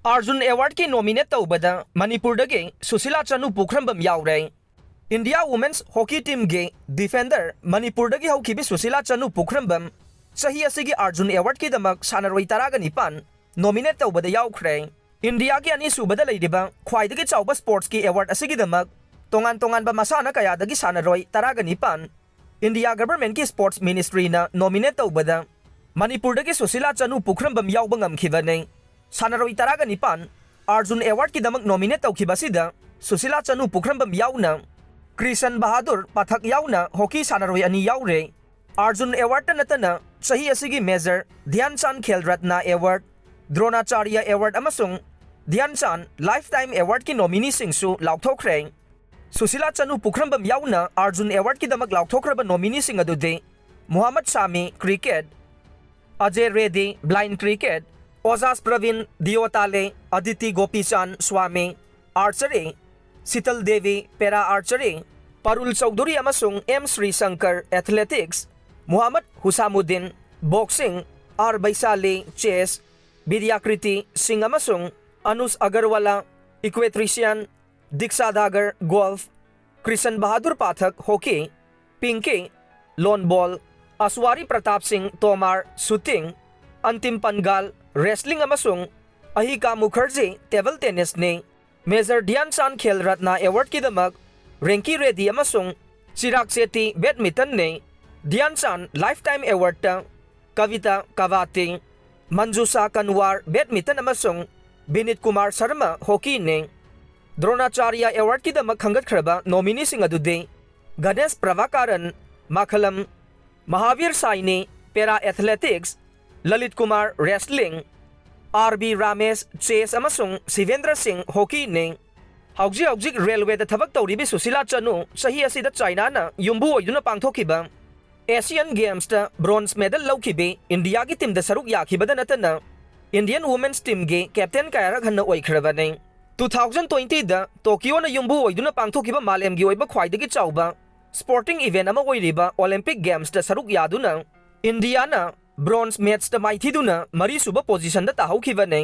Arjun award की nominate तौबदा मणिपुरदगी Sushila Chanu पुखरंबम यावरे। India women's hockey team के defender मणिपुरदगी हौखिबी Sushila Chanu पुखरंबम सही असिगी अर्जुन अवार्ड की दमक सानरोई तरागा निपान नॉमिनेट तौबदा यावख्रे। इंडिया की अनीसुबदा लैरिबा ख्वाइदगी चाउबा स्पोर्ट्स की अवार्ड असिगी दमक तोंगान तोंगानबा मसाना कयादगी सानरोई तरागा निपान इंडिया गवर्नमेंट की स्पोर्ट्स मिनिस्ट्री ना nominate तौबदा मणिपुरदगी Sushila Chanu पुखरंबम यावबा ngamkhibane। सानरोई तरागा निपान Arjun award की दमक नॉमिनेट तौखिबासिदा सुशीला चनु पुखरंबम यावना कृष्ण बहादुर पाठक यावना हॉकी सानरोई अनि यावरे। अर्जुन अवार्ड नतना सही असिगी major Dhyanchand Khel Ratna award, Dronacharya award अमसुंग ध्यानचंद लाइफ टाइम अवार्ड की नॉमिनी सिंगसु लाउथोख्रे। सुशीला चनु पुखरंबम यावना अर्जुन अवार्ड की दमक लाउथोख्रबा नॉमिनी सिंग अदुदे Mohammed Shami cricket, Ajay Reddy blind cricket, Ojas Pravin Deotale, Aditi Gopichand Swami archery, Sheetal Devi para archery, Parul Chaudhary अमसुंग M Sreeshankar athletics, Mohammed Hussamuddin boxing, R Vaishali chess, Divyakriti Singh अमसुंग Anuj Agarwalla equestrian, Diksha Dagar golf, Krishan Bahadur Pathak hockey, Pinky lawn ball, Aswari Pratap Singh Tomar shooting, Antim Panghal wrestling अमसुंग अहिका मुखर्जी टेबल टेनिस ने मेजर ध्यानचंद खेल रत्न अवार्ड की दमक रेंकी रेड्डी अमसुंग चिराग शेट्टी बैडमिंटन ने Dhyanchand lifetime award Kavita कवाती, मंजूषा कनवार बैडमिंटन अमसुंग विनीत कुमार शर्मा हॉकी ने द्रोणाचार्य अवार्ड की दमक खंगतख्रबा नॉमिनी सिंग अदुदे गणेश प्रभाकरन मखलम, Mahavir Saini para athletics, Lalit Kumar wrestling, R B Ramesh chess अमसुंग Shivendra Singh hockey ने हौजिक रेलवे थबक तौरीबी सुशीला चनु सही असिदा चाइना ना युम्बु ओइदुना पांगथोखिबा एशियन गेम्स ता ब्रोंज मेडल लौखिबी इंडिया की टीम दा सरुक याखिबदा नतना इंडियन वुमेन्स टीम के कैप्टन कायरा घन्ना ओइखरबने। 2020 दा टोक्यो ना युम्बु ओइदुना पांगथोखिबा मालेमगी ओइबा ख्वाइदगी चाउबा स्पोर्टिंग इवेंट अमा ओइरिबा ओलंपिक गेम्स दा सरुक यादुना इंडिया ना ब्रोंज मैच माइथीदुना मरी सुबह पोजीशन दा ताहौखिबने।